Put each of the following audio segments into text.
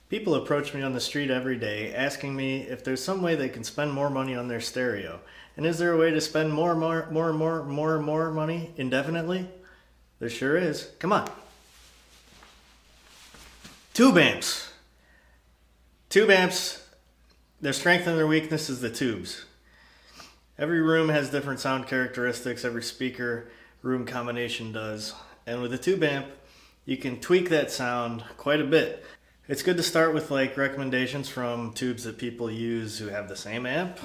People approach me on the street every day asking me if there's some way they can spend more money on their stereo. And is there a way to spend more money indefinitely? There sure is. Come on. Tube amps. Tube amps, their strength and their weakness is the tubes. Every room has different sound characteristics, every speaker room combination does. And with a tube amp, you can tweak that sound quite a bit. It's good to start with like recommendations from tubes that people use who have the same amp.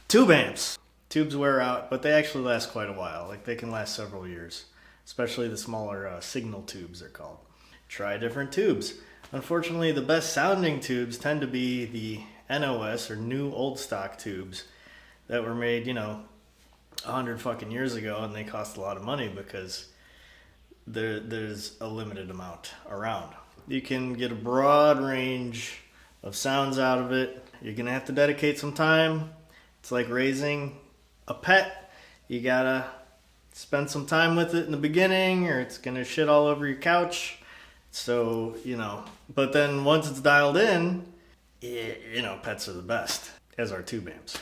Tube amps. Tubes wear out, but they actually last quite a while. Like they can last several years, especially the smaller signal tubes they're called. Try different tubes. Unfortunately, the best sounding tubes tend to be the NOS or new old stock tubes that were made, 100 fucking years ago, and they cost a lot of money because there's a limited amount around. You can get a broad range of sounds out of it. You're gonna have to dedicate some time. It's like raising a pet. You gotta spend some time with it in the beginning, or it's gonna shit all over your couch. So, but then once it's dialed in, pets are the best, as are tube amps.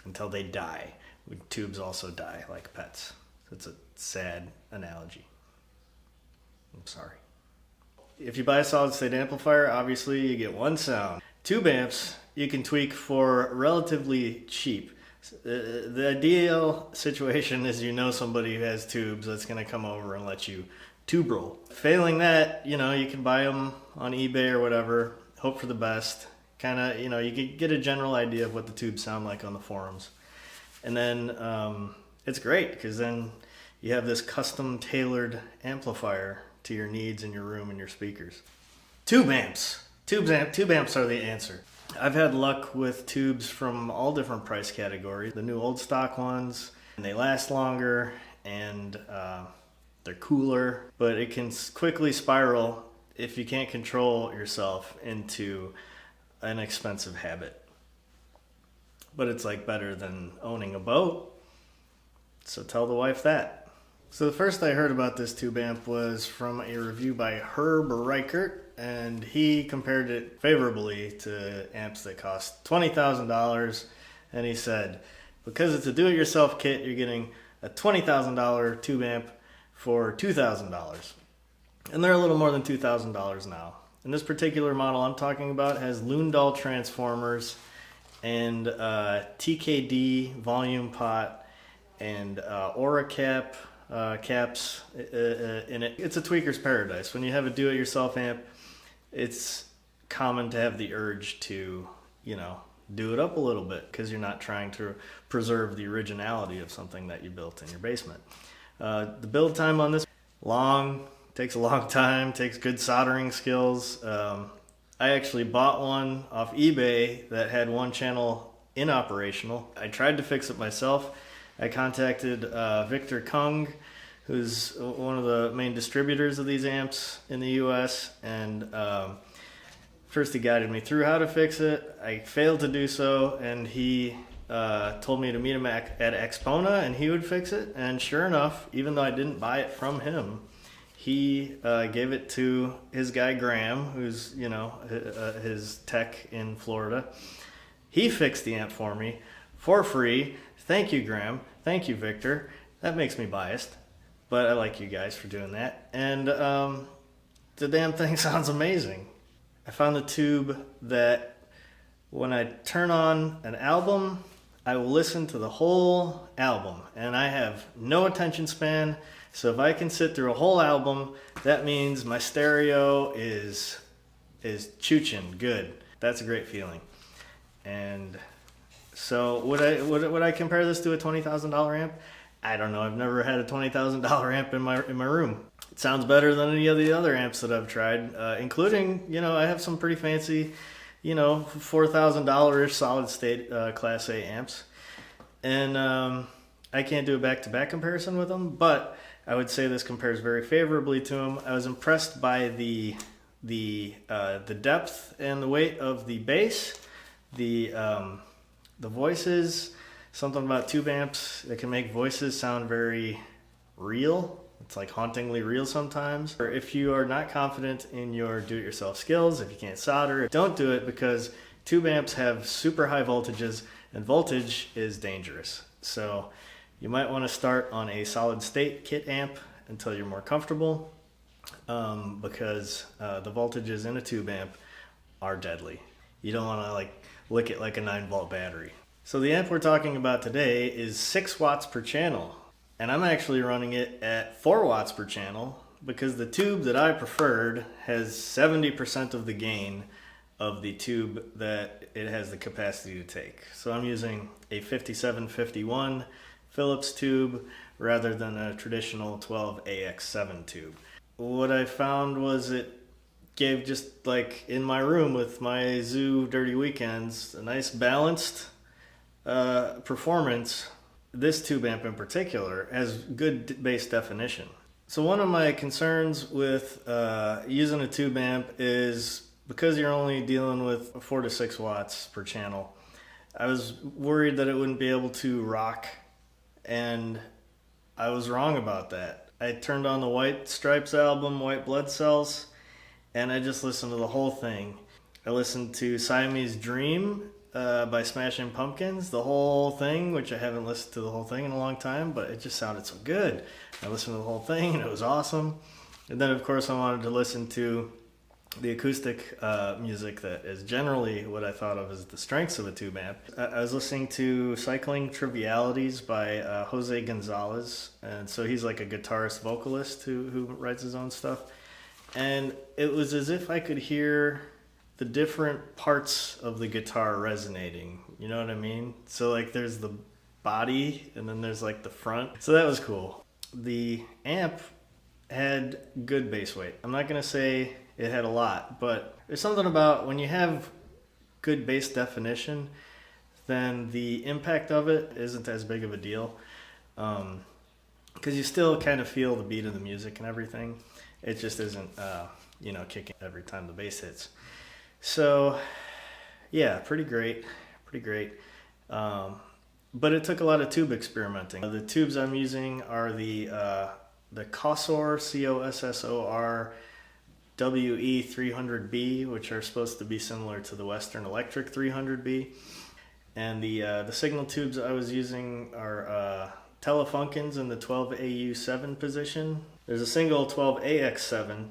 Until they die. Tubes also die like pets. It's a sad analogy. I'm sorry. If you buy a solid state amplifier, obviously you get one sound. Tube amps you can tweak for relatively cheap. The ideal situation is somebody who has tubes that's going to come over and let you tube roll. Failing that, you can buy them on eBay or whatever, hope for the best. Kind of, you can get a general idea of what the tubes sound like on the forums. And then it's great because then you have this custom tailored amplifier to your needs in your room and your speakers. Tube amps. Tube amps are the answer. I've had luck with tubes from all different price categories. The new old stock ones, and they last longer, and they're cooler, but it can quickly spiral if you can't control yourself into an expensive habit. But it's like better than owning a boat, so tell the wife that. So the first I heard about this tube amp was from a review by Herb Reichert, and he compared it favorably to amps that cost $20,000, and he said, because it's a do-it-yourself kit, you're getting a $20,000 tube amp for $2,000. And they're a little more than $2,000 now. And this particular model I'm talking about has Lundahl transformers and TKD volume pot and Aura cap caps in it. It's a tweaker's paradise. When you have a do-it-yourself amp, it's common to have the urge to, do it up a little bit because you're not trying to preserve the originality of something that you built in your basement. The build time on this, long, takes a long time, takes good soldering skills. I actually bought one off eBay that had one channel inoperational. I tried to fix it myself. I contacted Victor Kung, who's one of the main distributors of these amps in the US, and first he guided me through how to fix it. I failed to do so, and he told me to meet him at Expona and he would fix it. And sure enough, even though I didn't buy it from him, he gave it to his guy Graham, who's his tech in Florida. He fixed the amp for me for free. Thank you, Graham. Thank you, Victor. That makes me biased, but I like you guys for doing that. And the damn thing sounds amazing. I found the tube that when I turn on an album, I will listen to the whole album, and I have no attention span. So if I can sit through a whole album, that means my stereo is chooching good. That's a great feeling. And so would I compare this to a $20,000 amp? I don't know. I've never had a $20,000 amp in my room. It sounds better than any of the other amps that I've tried, including, I have some pretty fancy, $4,000-ish solid state Class A amps. And I can't do a back-to-back comparison with them, but I would say this compares very favorably to them. I was impressed by the depth and the weight of the bass, the voices. Something about tube amps that can make voices sound very real, It's like hauntingly real sometimes. Or if you are not confident in your do-it-yourself skills, if you can't solder, don't do it, because tube amps have super high voltages, and voltage is dangerous. So you might want to start on a solid state kit amp until you're more comfortable, because the voltages in a tube amp are deadly. You don't want to like lick it like a 9-volt battery. So the amp we're talking about today is 6 watts per channel, and I'm actually running it at 4 watts per channel because the tube that I preferred has 70% of the gain of the tube that it has the capacity to take. So I'm using a 5751 Phillips tube rather than a traditional 12AX7 tube. What I found was it gave, just like in my room with my Zoo Dirty Weekends, a nice balanced performance. This tube amp in particular has good bass definition. So one of my concerns with using a tube amp is because you're only dealing with 4 to 6 watts per channel, I was worried that it wouldn't be able to rock, and I was wrong about that. I turned on the White Stripes album, White Blood Cells, and I just listened to the whole thing. I listened to Siamese Dream by Smashing Pumpkins, the whole thing, which I haven't listened to the whole thing in a long time, but it just sounded so good. I listened to the whole thing and it was awesome. And then of course I wanted to listen to the acoustic music that is generally what I thought of as the strengths of a tube amp. I was listening to Cycling Trivialities by Jose Gonzalez, and so he's like a guitarist vocalist who writes his own stuff. And it was as if I could hear the different parts of the guitar resonating. You know what I mean? So like there's the body and then there's like the front. So that was cool. The amp had good bass weight. I'm not gonna say it had a lot, but there's something about when you have good bass definition, then the impact of it isn't as big of a deal. Because you still kind of feel the beat of the music and everything. It just isn't, kicking every time the bass hits. So, yeah, pretty great. But it took a lot of tube experimenting. The tubes I'm using are the Cossor, Cossor WE300B, which are supposed to be similar to the Western Electric 300B. And the signal tubes I was using are Telefunkens in the 12AU7 position. There's a single 12AX7,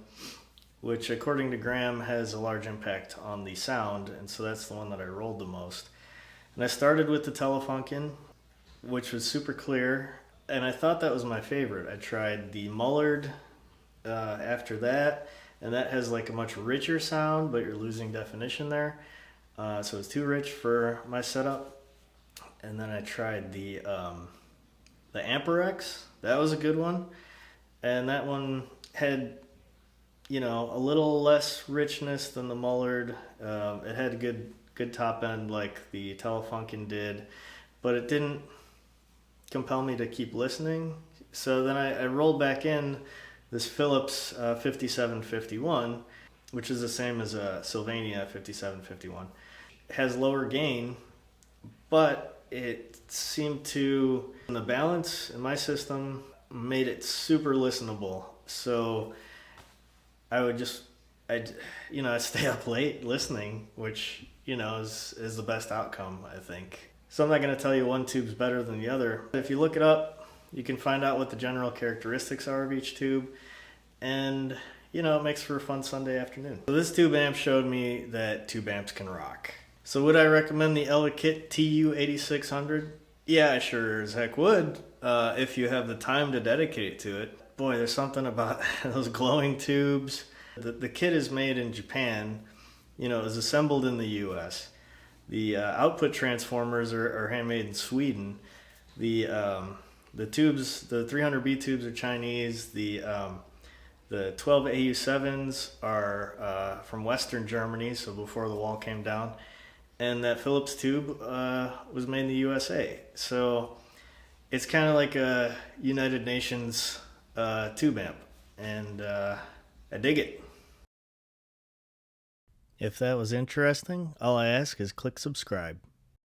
which according to Graham has a large impact on the sound, and so that's the one that I rolled the most. And I started with the Telefunken, which was super clear, and I thought that was my favorite. I tried the Mullard after that, and that has like a much richer sound, but you're losing definition there. So it's too rich for my setup. And then I tried the Amperex. That was a good one. And that one had, a little less richness than the Mullard. It had a good top end like the Telefunken did, but it didn't compel me to keep listening. So then I rolled back in this Philips 5751, which is the same as a Sylvania 5751. It has lower gain, but it seemed to, the balance in my system made it super listenable. So I'd stay up late listening, which, is the best outcome, I think. So I'm not going to tell you one tube's better than the other. If you look it up, you can find out what the general characteristics are of each tube, and, it makes for a fun Sunday afternoon. So this tube amp showed me that tube amps can rock. So would I recommend the Elekit tu-8600? Yeah, I sure as heck would, if you have the time to dedicate to it. Boy, there's something about those glowing tubes. The kit is made in Japan, it was assembled in the US. The output transformers are handmade in Sweden. The tubes, the 300B tubes are Chinese. The 12AU7s are from Western Germany, so before the wall came down. And that Philips tube was made in the USA. So it's kind of like a United Nations tube amp, and I dig it. If that was interesting, all I ask is click subscribe.